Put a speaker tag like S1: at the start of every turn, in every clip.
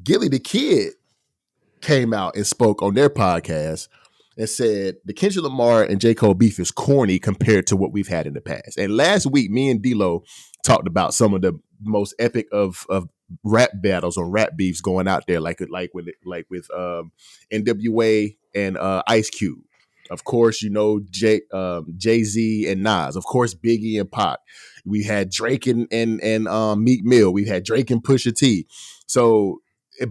S1: Gillie Da Kid came out and spoke on their podcast and said the Kendrick Lamar and J. Cole beef is corny compared to what we've had in the past. And last week, me and D-Lo talked about some of the most epic of rap battles or rap beefs going out there, like with NWA and Ice Cube. Of course, Jay-Z and Nas. Of course, Biggie and Pac. We had Drake and Meek Mill. We had Drake and Pusha T. So,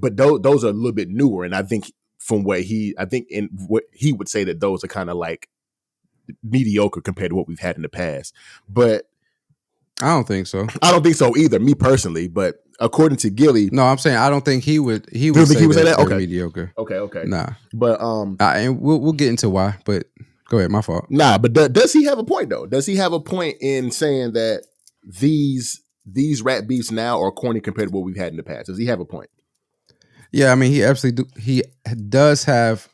S1: but those are a little bit newer, and I think what he would say that those are kind of like mediocre compared to what we've had in the past. But
S2: I don't think so.
S1: I don't think so either, me personally. But according to Gillie,
S2: no, I'm saying I don't think he would. He would say that. Okay, mediocre.
S1: Okay.
S2: Nah,
S1: but
S2: and we'll get into why. But go ahead, my fault.
S1: Nah, but does he have a point though? Does he have a point in saying that these rap beefs now are corny compared to what we've had in the past? Does he have a point?
S2: Yeah, I mean, he absolutely he does have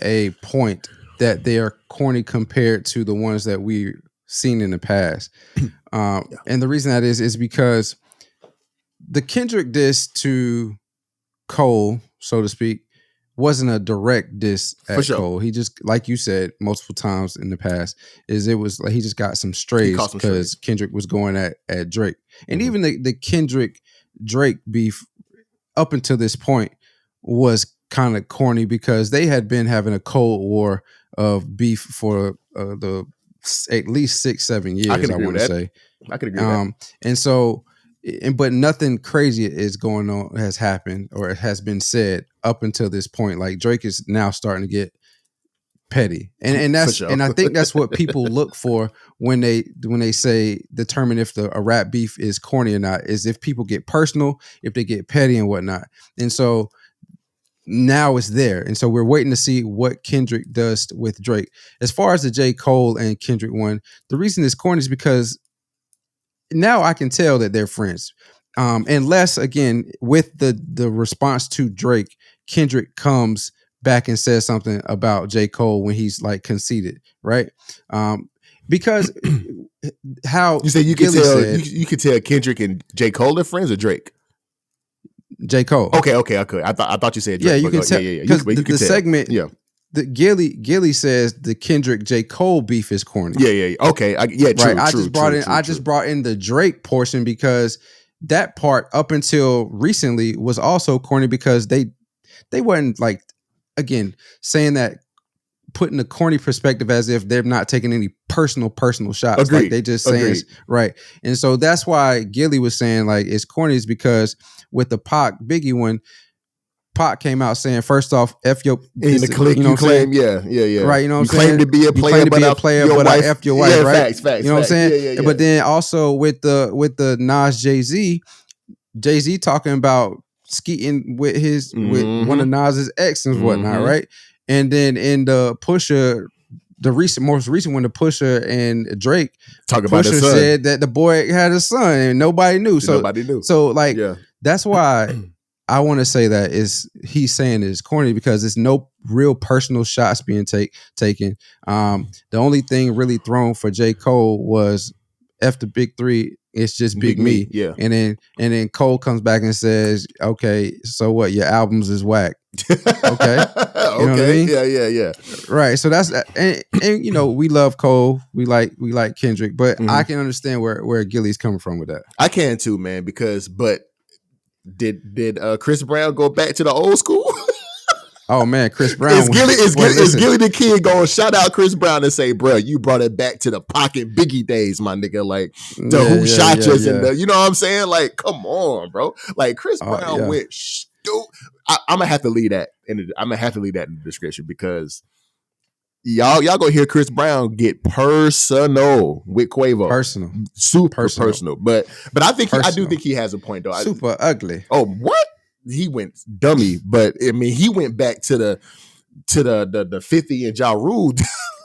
S2: a point that they are corny compared to the ones that we've seen in the past. And the reason that is because the Kendrick diss to Cole, so to speak, wasn't a direct diss at Cole. He just, like you said multiple times in the past, it was like he just got some strays because Kendrick was going at Drake. And even the Kendrick Drake beef up until this point was kind of corny because they had been having a Cold War of beef for at least 6-7 years. I want to say.
S1: I could agree with that.
S2: And so, but nothing crazy has happened or it has been said up until this point. Like Drake is now starting to get petty, and that's sure. And I think that's what people look for when they say determine if a rap beef is corny or not, is if people get personal, if they get petty and whatnot. And so now it's there, and so we're waiting to see what Kendrick does with Drake. As far as the J. Cole and Kendrick one, the reason it's corny is because now I can tell that they're friends. Unless, again, with the response to Drake, Kendrick comes back and says something about J. Cole when he's like conceited, right? Because how
S1: you say you can tell you can tell Kendrick and J. Cole are friends or Drake?
S2: J. Cole.
S1: Okay, I could. I thought you said Drake.
S2: Yeah, you can tell. Yeah. The segment. Yeah. The Gillie says the Kendrick J. Cole beef is corny.
S1: Yeah. Okay. True.
S2: Right. I just brought in the Drake portion because that part up until recently was also corny because they weren't like, again, saying that, putting the corny perspective as if they're not taking any personal shots.
S1: Agreed.
S2: Like they just saying right. And so that's why Gillie was saying like it's corny, is because with the Pac Biggie one, Pac came out saying, first off, F your
S1: in the click, you claim, yeah.
S2: Right, you know what I'm saying?
S1: You claim to be a player,
S2: but I F your wife, right?
S1: Facts.
S2: You know what I'm saying?
S1: Yeah.
S2: But then also with the Nas Jay-Z talking about skeeting with with one of Nas's ex and whatnot, right? And then in the Pusha, most recent one, the Pusha and Drake,
S1: talk about his son.
S2: Said that the boy had a son and nobody knew. So like that's why I want to say that he's saying it's corny because there's no real personal shots being taken. The only thing really thrown for J. Cole was F the big three. It's just big me.
S1: Yeah.
S2: And then Cole comes back and says, okay, so what? Your albums is whack. Okay. You know what I mean?
S1: Yeah.
S2: Right. So that's and you know, we love Cole. We like Kendrick, but I can understand where Gillie's coming from with that.
S1: I can too, man, but did Chris Brown go back to the old school?
S2: Oh man, Chris Brown.
S1: Is Gillie Da Kid going to shout out Chris Brown and say, bro, you brought it back to the Pocket Biggie days, my nigga. Like who shot you and the, you know what I'm saying? Like, come on, bro. Like Chris Brown went stupid. I'm gonna have to leave that in the description because y'all gonna hear Chris Brown get personal with Quavo. Super personal. But I think I do think he has a point though.
S2: Super ugly.
S1: Oh, what? He went dummy, but I mean he went back to the 50 and Ja Rule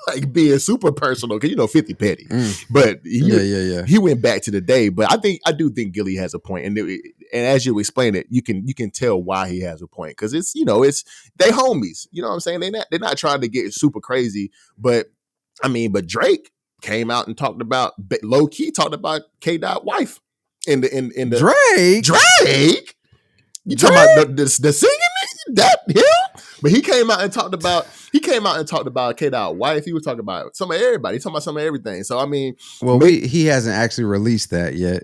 S1: like being super personal because you know 50 petty. But he went back to the day. But I do think Gillie has a point, and as you explain it, you can tell why he has a point because it's they homies. You know what I'm saying? They're not trying to get super crazy, but I mean, but Drake came out and talked about low key talked about K. Dot wife in the
S2: Drake.
S1: You talking about the singing that him? But he came out and talked about K-Dot's wife. He was talking about some of everybody. He talking about some of everything. So I mean,
S2: he hasn't actually released that yet.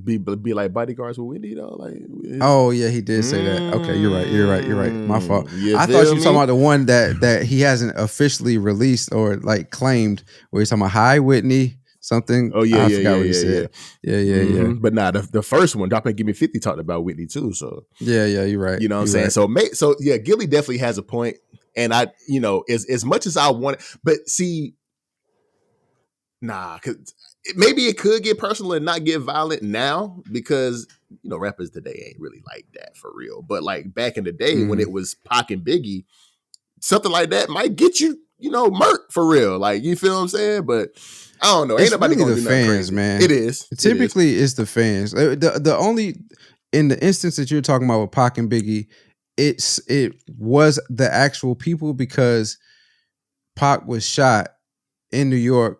S1: Be like bodyguards with Whitney though. Like,
S2: oh yeah, he did say that. Okay, you're right. My fault. I thought you were talking about the one that he hasn't officially released or like claimed. Where he's talking about hi Whitney something.
S1: Oh yeah,
S2: I forgot what he said. Yeah.
S1: But nah, the first one, Drop and Give Me 50 talked about Whitney too. So
S2: yeah, you're right.
S1: You know what I'm saying?
S2: Right.
S1: So yeah, Gillie definitely has a point. And I, as much as I want it, but see, because maybe it could get personal and not get violent now because rappers today ain't really like that for real. But like back in the day when it was Pac and Biggie, something like that might get you, murked for real. Like, you feel what I'm saying? But I don't know. Ain't nobody
S2: really
S1: gonna
S2: the
S1: do
S2: fans,
S1: crazy.
S2: man.
S1: It is.
S2: Typically, it's the fans. The only in the instance that you're talking about with Pac and Biggie, it was the actual people because Pac was shot in New York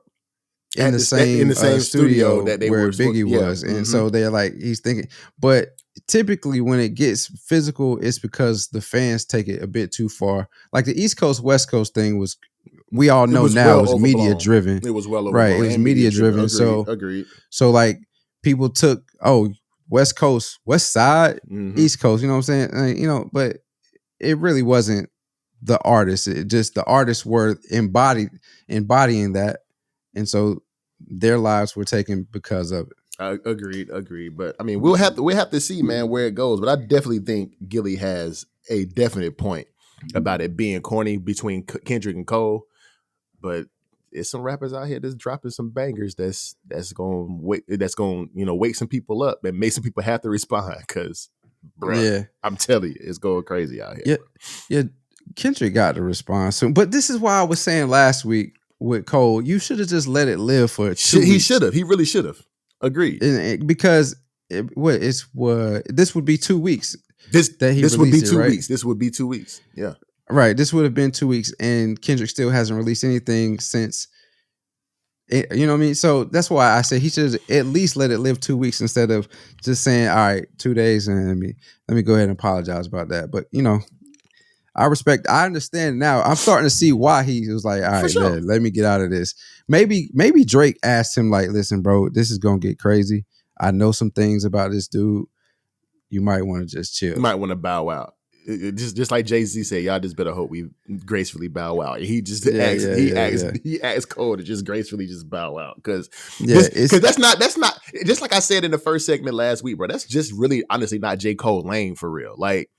S2: in the same studio that they where Biggie was, and so they're like he's thinking. But typically, when it gets physical, it's because the fans take it a bit too far. Like the East Coast West Coast thing was. We all know now it was media driven.
S1: It was well
S2: right. It was media driven. So
S1: agreed.
S2: So like people took West Coast, West Side, East Coast. You know what I'm saying? But it really wasn't the artists. It just the artists were embodying that, and so their lives were taken because of it.
S1: Agreed. But I mean, we'll have to see, man, where it goes. But I definitely think Gillie has a definite point about it being corny between Kendrick and Cole. But it's some rappers out here that's dropping some bangers that's going wake some people up and make some people have to respond because, I'm telling you, it's going crazy out here.
S2: Yeah. Kendrick got to respond soon. But this is why I was saying last week with Cole, you should have just let it live for 2 weeks.
S1: He should have. He really should have. Agreed.
S2: Because this would be 2 weeks.
S1: This would be 2 weeks. This would be 2 weeks. Yeah.
S2: Right. This would have been 2 weeks, and Kendrick still hasn't released anything since. You know what I mean? So that's why I say he should at least let it live 2 weeks instead of just saying, all right, 2 days, and let me go ahead and apologize about that. But I understand now. I'm starting to see why he was like, all right, man, let me get out of this. Maybe Drake asked him like, listen, bro, this is gonna get crazy. I know some things about this dude. You might want to just chill.
S1: You might want to bow out. Just like Jay-Z said, y'all just better hope we gracefully bow out. He just asked Cole to just gracefully just bow out because that's not just like I said in the first segment last week, bro. That's just really honestly not J. Cole lane for real. Like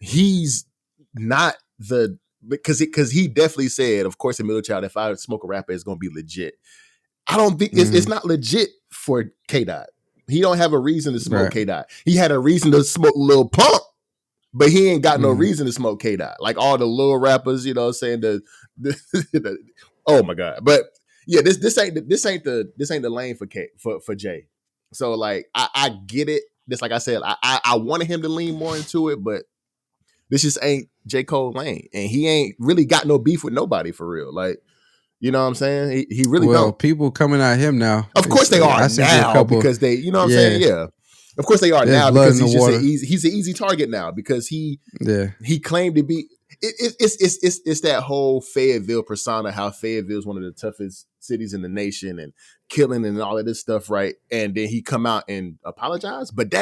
S1: he's not because he definitely said, of course, in Middle Child, if I smoke a rapper, it's gonna be legit. I don't think it's not legit for K-Dot. He don't have a reason to smoke K-Dot. He had a reason to smoke Lil Pump. But he ain't got no reason to smoke K-Dot. Like all the little rappers, you know what I'm saying? Oh my God. But yeah, this ain't the lane for Jay. So like I get it. Just like I said, I wanted him to lean more into it, but this just ain't J. Cole lane. And he ain't really got no beef with nobody for real. Like, you know what I'm saying? He really don't.
S2: People coming at him now.
S1: Of course they are now because they, you know what I'm saying? Yeah. Of course they are now because he's an easy target now because he claimed to be. It's that whole Fayetteville persona, how Fayetteville is one of the toughest cities in the nation and killing and all of this stuff, right? And then he come out and apologize, but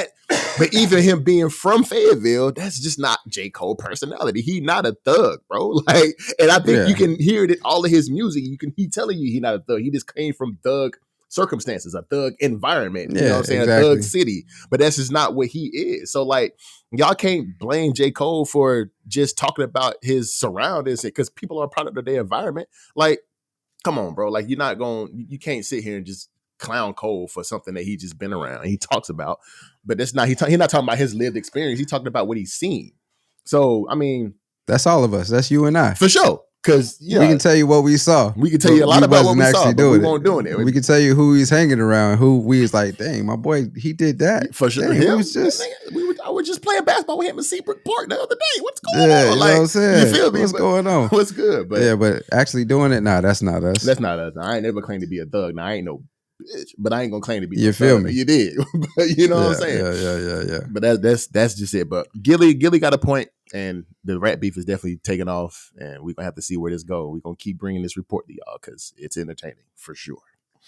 S1: even him being from Fayetteville, that's just not J. Cole personality. He not a thug, bro. Like, and I think you can hear it in all of his music. He telling you he not a thug. He just came from thug circumstances, a thug environment, you know what I'm saying? Exactly. A thug city, but that's just not what he is. So like, y'all can't blame J. Cole for just talking about his surroundings because people are a product of their environment. Like, come on, bro. Like, you can't sit here and just clown Cole for something that he just been around and he talks about, but that's not, he's not talking about his lived experience. He's talking about what he's seen. So, I mean,
S2: that's all of us. That's you and I.
S1: For sure. Because we
S2: can tell you what we saw.
S1: We can tell you a lot about what we saw, but we won't doing it.
S2: We can tell you who he's hanging around, who we was like, dang, my boy, he did that.
S1: For sure.
S2: Dang,
S1: I was just playing basketball with him in Seabrook Park the other day. What's going on?
S2: You know what I'm saying?
S1: You feel me?
S2: What's going on?
S1: What's good?
S2: But actually doing it, that's not us.
S1: That's not us. I ain't never claimed to be a thug. Now, I ain't no bitch. But I ain't gonna claim to be.
S2: You feel me?
S1: You did. You know what I'm saying?
S2: Yeah.
S1: But that's just it. But Gillie got a point, and the rap beef is definitely taking off, and we're gonna have to see where this goes. We're gonna keep bringing this report to y'all because it's entertaining for sure.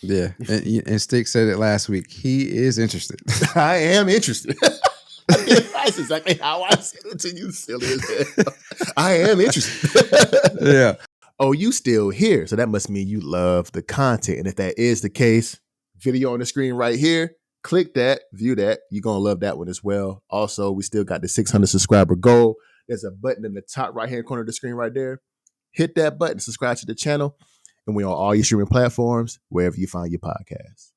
S2: Yeah, and Stick said it last week. He is interested.
S1: I am interested. That's exactly how I said it to you, silly as hell. I am interested.
S2: Yeah.
S1: Oh, you still here. So that must mean you love the content. And if that is the case, video on the screen right here, click that, view that. You're going to love that one as well. Also, we still got the 600 subscriber goal. There's a button in the top right-hand corner of the screen right there. Hit that button, subscribe to the channel. And we're on all your streaming platforms, wherever you find your podcasts.